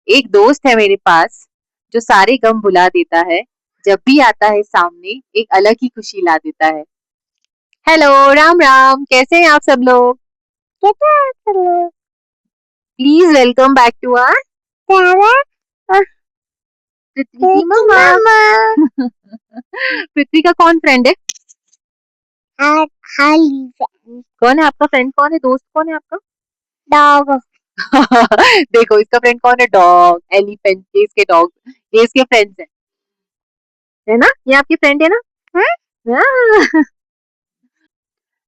एक दोस्त है मेरे पास जो सारे गम भुला देता है। जब भी आता है सामने एक अलग ही खुशी ला देता है। हेलो, राम राम, कैसे हैं आप सब लोग? Please welcome back to our Prithvi की मम्मा। पृथ्वी का कौन फ्रेंड है? कौन है आपका फ्रेंड? कौन है दोस्त? कौन है आपका? डॉग। देखो इसका फ्रेंड कौन है? डॉग, एलिफेंट, ये इसके डॉग, ये इसके फ्रेंड्स है ना? ये आपकी फ्रेंड है ना? हाँ।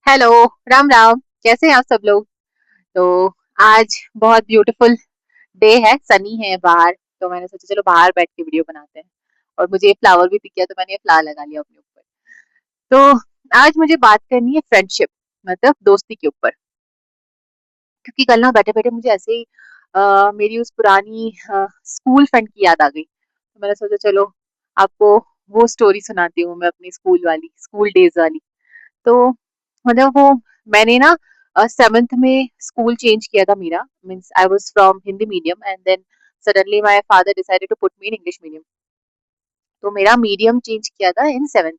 हेलो, राम राम, कैसे हैं आप सब लोग? तो आज बहुत ब्यूटीफुल डे है, सनी है बाहर, तो मैंने सोचा चलो बाहर बैठ के वीडियो बनाते हैं। और मुझे ये फ्लावर भी दिख गया तो मैंने ये फ्लावर लगा लिया अपने ऊपर। तो आज मुझे बात करनी है फ्रेंडशिप, मतलब दोस्ती के ऊपर। क्योंकि कल ना बैठे बैठे मुझे ऐसे ही मेरी उस पुरानी स्कूल फ्रेंड की याद आ गई, तो मैंने सोचा चलो आपको वो स्टोरी सुनाती हूँ, मैं अपनी स्कूल वाली, स्कूल डेज वाली। तो मतलब वो मैंने ना 7th में स्कूल चेंज किया था मेरा, means I was from Hindi medium and then suddenly my father decided to put me in English medium. तो मेरा मीडियम चेंज किया था इन 7th।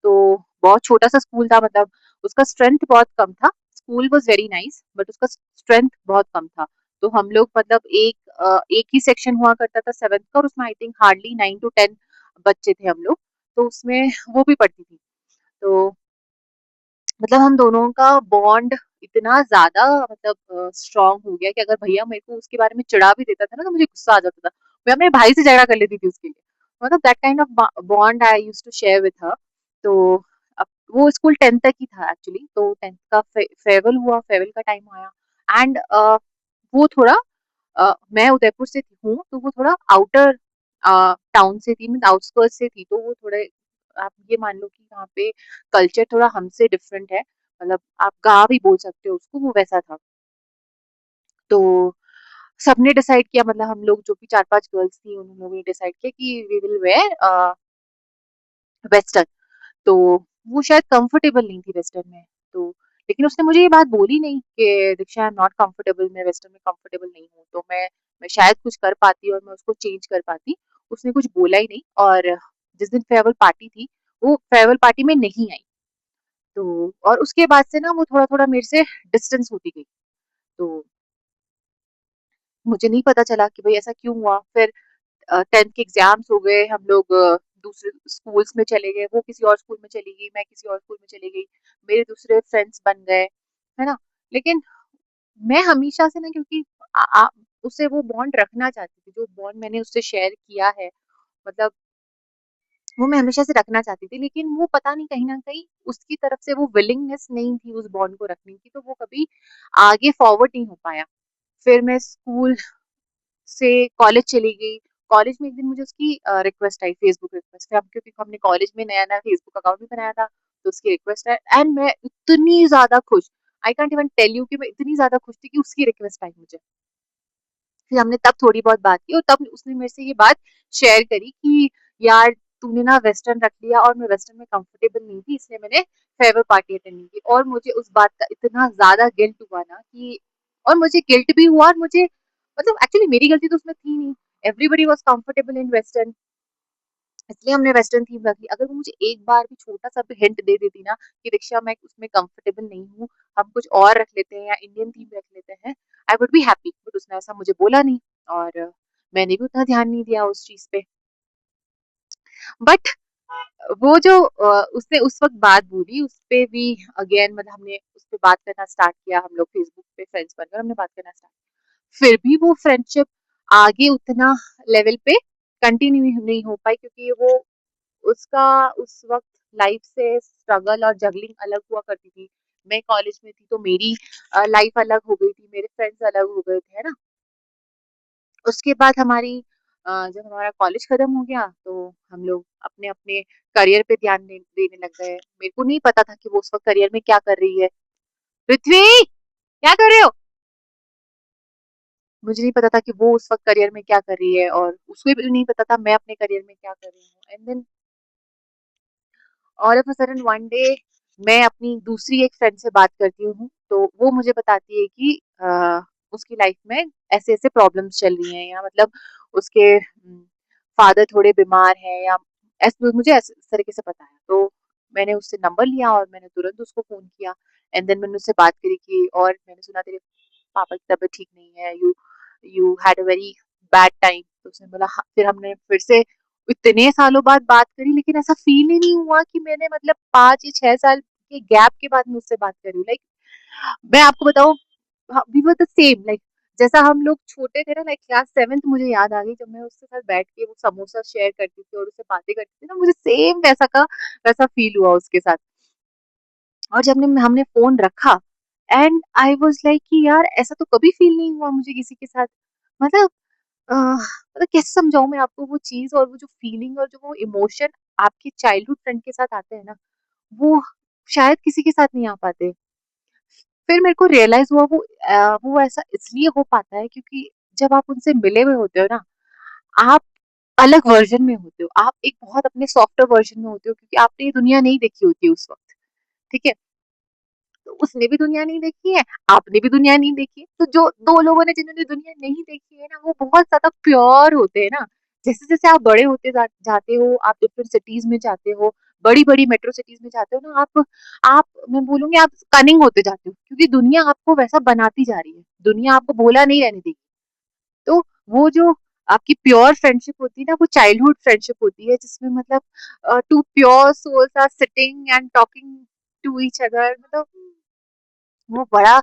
तो बहुत छोटा सा स्कूल था, मतलब उसका स्ट्रेंथ बहुत कम था। School was very nice but उसका स्ट्रेंथ बहुत कम था। तो हम लोग मतलब एक ही सेक्शन हुआ करता था 7th का, और उसमें आई थिंक हार्डली 9 to 10 बच्चे थे हम लोग। तो उसमें वो भी पढ़ती थी। तो मतलब हम दोनों का बॉन्ड इतना ज्यादा मतलब स्ट्रांग हो गया कि अगर भैया मेरे को उसके बारे में चिढ़ा भी देता था ना तो मुझे गुस्सा आ जाता था। मैं अपने भाई से झगड़ा कर लेती थी उसके लिए। मतलब that kind of bond I used to share with her. तो अब वो स्कूल 10th तक ही था एक्चुअली। तो 10th का फेयरवेल हुआ, फेयरवेल का टाइम आया एंड वो थोड़ा मैं उदयपुर से हूँ तो वो थोड़ा आउटर टाउन से थी, मीन आउटस्कर्ट से थी। तो वो थोड़े, आप ये मान लो कि वहाँ पे कल्चर थोड़ा हमसे डिफरेंट है। मतलब आप गाँव भी बोल सकते हो उसको, वो वैसा था। तो सबने डिसाइड किया, मतलब हम लोग जो भी 4-5 गर्ल्स थी उन लोगों ने डिसाइड किया कि वी विल वेयर वेस्टर्न। तो वो शायद कंफर्टेबल नहीं थी वेस्टर्न में। तो लेकिन उसने मुझे ये बात बोली नहीं कि दीक्षा आई एम नॉट कंफर्टेबल, मैं वेस्टर्न में कंफर्टेबल नहीं हूँ। तो मैं शायद कुछ कर पाती और मैं उसको चेंज कर पाती। उसने कुछ बोला ही नहीं। और जिस दिन फेयरवेल पार्टी थी वो फेयरवेल पार्टी में नहीं आई। तो और उसके बाद से ना वो थोड़ा थोड़ा मेरे से डिस्टेंस होती गई। तो मुझे नहीं पता चला कि भाई ऐसा क्यों हुआ। फिर 10th के एग्जाम्स हो गए, हम लोग दूसरे स्कूल्स में चले गए, वो किसी और स्कूल में चली गई, मैं किसी और स्कूल में चली गई, मेरे दूसरे फ्रेंड्स बन गए, है ना। लेकिन मैं हमेशा से ना, क्योंकि आ, आ, उससे वो बॉन्ड रखना चाहती थी, जो बॉन्ड मैंने उससे शेयर किया है, मतलब वो मैं हमेशा से रखना चाहती थी। लेकिन वो पता नहीं कहीं ना कहीं उसकी तरफ से वो विलिंगनेस नहीं थी उस बॉन्ड को रखने की, तो वो कभी आगे फॉरवर्ड नहीं हो पाया। फिर मैं स्कूल से कॉलेज चली गई। कॉलेज में एक दिन मुझे उसकी रिक्वेस्ट आई, फेसबुक रिक्वेस्ट। हम क्योंकि हमने कॉलेज में नया नया फेसबुक अकाउंट भी बनाया था, तो उसकी रिक्वेस्ट आई एंड मैं इतनी ज्यादा खुश, I can't even tell you कि मैं इतनी ज्यादा खुश थी कि उसकी रिक्वेस्ट आई मुझे। फिर हमने तब थोड़ी बहुत बात की और तब उसने मेरे से ये बात शेयर करी कि यार तूने ना वेस्टर्न रख लिया और मैं वेस्टर्न में कंफर्टेबल नहीं थी, इसलिए मैंने फेयरवेल पार्टी अटेंड नहीं की। और मुझे उस बात का इतना ज्यादा गिल्ट हुआ ना कि, और मुझे गिल्ट भी हुआ, और मुझे मतलब एक्चुअली मेरी गलती तो उसमें थी नहीं। Everybody was comfortable in western, इसलिए हमने वेस्टर्न थीम रख ली। अगर वो मुझे एक बार भी छोटा सा भी हिंट दे देती ना कि दीक्षा मैं उसमें कंफर्टेबल नहीं हूँ, हम कुछ और रख लेते हैं या इंडियन थीम रख लेते हैं, I would be happy. But उसने ऐसा मुझे बोला नहीं और मैंने भी उतना ध्यान नहीं दिया उस चीज पे। बट वो जो उसने उस वक्त बात बोली उस पे भी अगेन, मतलब हमने उस पे बात करना स्टार्ट किया, हम लोग फेसबुक पे फ्रेंड्स बनकर हमने बात करना स्टार्ट। फिर भी वो फ्रेंडशिप आगे उतना लेवल पे कंटिन्यू नहीं हो पाई, क्योंकि वो उसका उस वक्त लाइफ से स्ट्रगल और जगलिंग अलग हुआ करती थी। मैं कॉलेज में थी तो मेरी लाइफ अलग हो गई थी, मेरे फ्रेंड्स अलग हो गए थे, है ना। उसके बाद हमारी जब हमारा कॉलेज खत्म हो गया तो हम लोग अपने अपने करियर पे ध्यान देने लग गए। मेरे को नहीं पता था कि वो उस वक्त करियर में क्या कर रही है। पृथ्वी, क्या कर रहे हो? मुझे नहीं पता था कि वो उस वक्त करियर में क्या कर रही है, और उसको भी नहीं पता था मैं अपने करियर में क्या कर रही हूँ। And then all of a sudden one day मैं अपनी दूसरी एक फ्रेंड से बात करती हूँ, तो वो मुझे बताती है कि उसकी लाइफ में ऐसे ऐसे प्रॉब्लम्स चल रही हैं, या मतलब उसके फादर थोड़े बीमार हैं या ऐसे मुझे इस तरीके से पता है। तो मैंने उससे नंबर लिया और मैंने तुरंत उसको फ़ोन किया एंड देन मैंने उससे बात करी कि और मैंने सुना तेरे पापा की तबीयत ठीक नहीं है, you you had a very bad time. तो उसने बोला हाँ, फिर हमने फिर से इतने सालों बाद बात करी लेकिन ऐसा फील ही नहीं हुआ कि मैंने मतलब 5 या 6 साल के गैप के बाद मैं उससे बात कर रही हूँ। लाइक मैं आपको बताऊँ we were the same like जैसा हम लोग छोटे थे ना लाइक क्लास 7th मुझे याद आ गई जब मैं उसके साथ बैठ के वो समोसा शेयर करती थी और उससे बातें करती थी ना मुझे सेम वैसा का वैसा फील हुआ उसके साथ। और जब ने हमने फ़ोन रखा एंड आई वाज़ लाइक कि यार ऐसा तो कभी फील नहीं हुआ मुझे किसी के साथ। मतलब मतलब कैसे समझाऊँ मैं आपको वो चीज़ और वो जो फीलिंग और जो वो इमोशन आपके चाइल्डहुड फ्रेंड के साथ आते हैं ना, वो शायद किसी के साथ नहीं आ पाते। फिर मेरे को रियलाइज़ हुआ वो ऐसा इसलिए हो पाता है क्योंकि जब आप उनसे मिले हुए होते हो ना, आप अलग वर्ज़न में होते हो। आप एक बहुत अपने सॉफ्टर वर्ज़न में होते हो क्योंकि आपने ये दुनिया नहीं देखी होती है उस वक़्त, ठीक है? तो उसने भी दुनिया नहीं देखी है, आपने भी दुनिया नहीं देखी है। तो जो 2 लोगों ने जिन्होंने दुनिया नहीं देखी है ना, वो बहुत ज़्यादा प्योर होते हैं ना। जैसे-जैसे आप बड़े होते जाते हो, आप डिफरेंट सिटीज़ में जाते हो, बड़ी-बड़ी मेट्रो सिटीज़ में जाते हो ना, आप मैं बोलूँगी आप कनिंग होते जाते हो क्योंकि दुनिया आपको वैसा बनाती जा रही है। दुनिया आपको भोला नहीं रहने देगी। तो वो जो आपकी प्योर फ्रेंडशिप होती है ना, वो चाइल्डहुड फ्रेंडशिप होती है जिसमें मतलब 2 pure souls are sitting and talking to each other मतलब वो बड़ा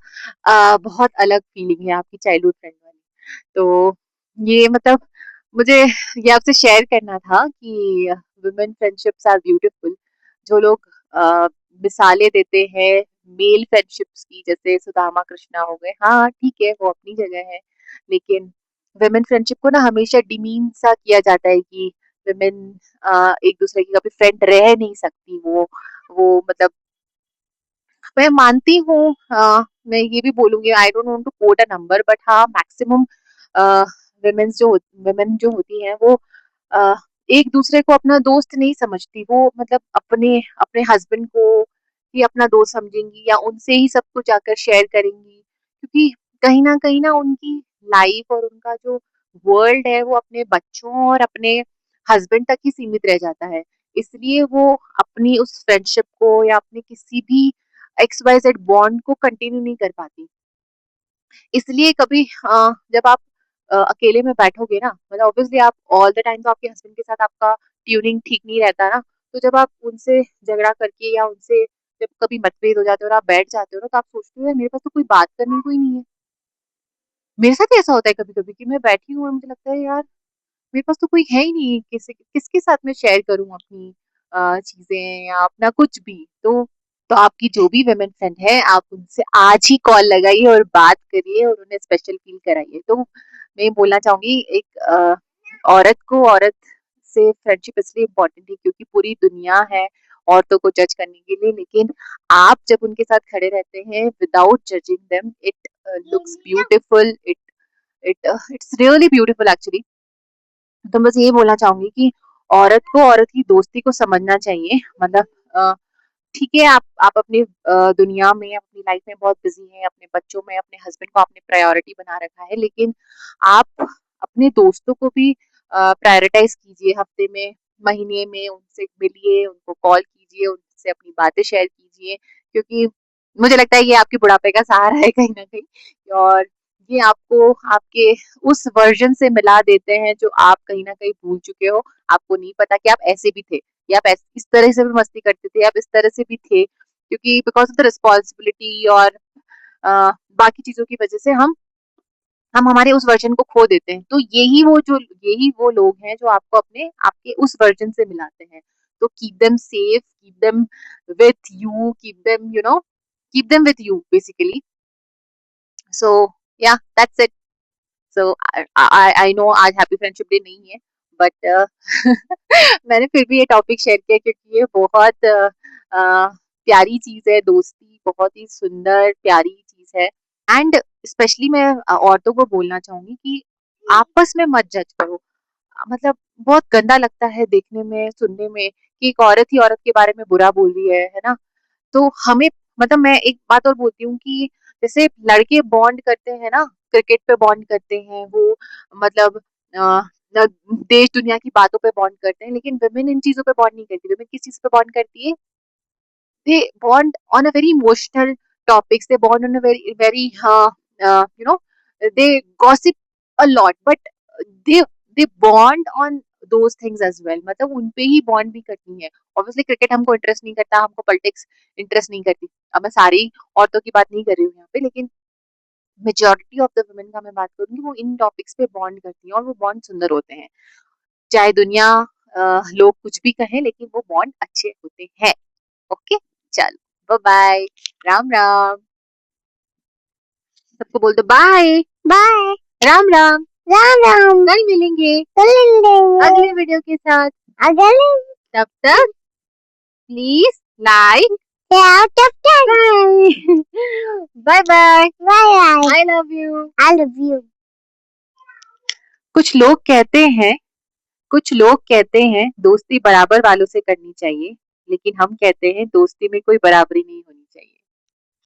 बहुत अलग फीलिंग है आपकी चाइल्डहुड फ्रेंड वाली। तो ये मतलब मुझे ये आपसे शेयर करना था कि वुमेन फ्रेंडशिप्स आर ब्यूटीफुल। जो लोग मिसालें देते हैं मेल फ्रेंडशिप्स की जैसे सुदामा कृष्णा हो गए, हाँ ठीक है वो अपनी जगह है, लेकिन वुमेन फ्रेंडशिप को ना हमेशा डिमीन सा किया जाता है कि वुमेन एक दूसरे की कभी फ्रेंड रह नहीं सकती। वो मतलब मैं मानती हूँ मैं ये भी बोलूँगी I don't want to quote a number but हाँ मैक्सिमम वुमेन जो होती हैं वो अ, एक दूसरे को अपना दोस्त नहीं समझती। वो मतलब अपने अपने हस्बैंड को ही अपना दोस्त समझेंगी या उनसे ही सब कुछ जाकर शेयर करेंगी क्योंकि कहीं ना उनकी लाइफ और उनका जो वर्ल्ड है वो अपने बच्चों और अपने हस्बैंड तक ही सीमित रह जाता है। इसलिए वो अपनी उस फ्रेंडशिप को या अपने किसी भी एक्स वाई जेड बॉन्ड को कंटिन्यू नहीं कर पाती। इसलिए कभी जब आप अकेले में बैठोगे ना मतलब ऑब्वियसली आप ऑल द टाइम तो आपके हस्बैंड के साथ आपका ट्यूनिंग ठीक नहीं रहता ना, तो जब आप उनसे झगड़ा करके या उनसे जब कभी मतभेद हो जाते हो और आप बैठ जाते हो ना तो आप सोचते हो यार मेरे पास तो कोई बात करने को ही नहीं है। मेरे साथ ही ऐसा होता है कभी-कभी कि मैं बैठी हूँ और मुझे लगता है यार मेरे पास तो कोई है ही नहीं किसके साथ मैं शेयर करूँ अपनी चीज़ें या अपना कुछ भी। तो आपकी जो भी वुमेन फ्रेंड है आप उनसे आज ही कॉल लगाइए और बात करिए और उन्हें स्पेशल फील कराइए। तो मैं बोलना चाहूँगी एक औरत से फ्रेंडशिप इसलिए इम्पोर्टेंट है क्योंकि पूरी दुनिया है औरतों को जज करने के लिए, लेकिन आप जब उनके साथ खड़े रहते हैं without judging them it looks beautiful, it's really beautiful actually. तो बस ये बोलना चाहूंगी कि औरत को औरत की दोस्ती को समझना चाहिए। मतलब ठीक है आप अपनी दुनिया में अपनी लाइफ में बहुत बिजी हैं, अपने बच्चों में अपने हस्बैंड को आपने प्रायोरिटी बना रखा है, लेकिन आप अपने दोस्तों को भी प्रायोरिटाइज कीजिए। हफ्ते में महीने में उनसे मिलिए, उनको कॉल कीजिए, उनसे अपनी बातें शेयर कीजिए क्योंकि मुझे लगता है ये आपके बुढ़ापे का सहारा है कहीं ना कहीं। और ये आपको आपके उस वर्जन से मिला देते हैं जो आप कहीं ना कहीं भूल चुके हो। आपको नहीं पता कि आप ऐसे भी थे या आप इस तरह से भी मस्ती करते थे, आप इस तरह से भी थे क्योंकि बिकॉज ऑफ द रिस्पॉन्सिबिलिटी और बाकी चीजों की वजह से हम हमारे उस वर्जन को खो देते हैं। तो यही वो लोग हैं जो आपको अपने आपके उस वर्जन से मिलाते हैं। तो keep them safe, keep them with you, keep them with you basically. So yeah that's it. So I know आज हैप्पी फ्रेंडशिप डे नहीं है बट मैंने फिर भी ये टॉपिक शेयर किया क्योंकि ये बहुत प्यारी चीज है। दोस्ती बहुत ही सुंदर प्यारी चीज है एंड स्पेशली मैं औरतों को बोलना चाहूंगी कि आपस में मत जज करो। मतलब बहुत गंदा लगता है देखने में सुनने में कि एक औरत ही औरत के बारे में बुरा बोल रही है ना। तो हमें मतलब मैं एक बात और बोलती हूँ कि जैसे लड़के बॉन्ड करते हैं ना, क्रिकेट पे बॉन्ड करते हैं वो मतलब देश दुनिया की बातों पे बॉन्ड करते हैं, लेकिन वुमेन इन चीजों पे बॉन्ड नहीं करती। वुमेन किस चीज पे बॉन्ड करती है? They bond on a very emotional topics, they bond on a very very you know, they gossip a lot, but they they bond on those things as well. मतलब उन पे ही बॉन्ड भी करनी है। ऑब्वियसली क्रिकेट हमको interest नहीं करता, हमको पॉलिटिक्स इंटरेस्ट नहीं करती। अब मैं सारी औरतों की बात नहीं कर रही हूँ यहाँ पे, लेकिन मेजोरिटी ऑफ द वुमेन का मैं बात करूंगी, वो इन टॉपिक्स पे बॉन्ड करती हैं और वो बॉन्ड सुंदर होते हैं। चाहे दुनिया लोग कुछ भी कहें, लेकिन वो बॉन्ड अच्छे होते हैं। ओके, चलो बाय बाय, राम राम। सबको बोल दो बाय बाय, राम राम राम राम। कल मिलेंगे अगले वीडियो के साथ। अगले तब तक please like bye bye bye, I love you, I love you. कुछ लोग कहते हैं, कुछ लोग कहते हैं दोस्ती बराबर वालों से करनी चाहिए, लेकिन हम कहते हैं दोस्ती में कोई बराबरी नहीं होती।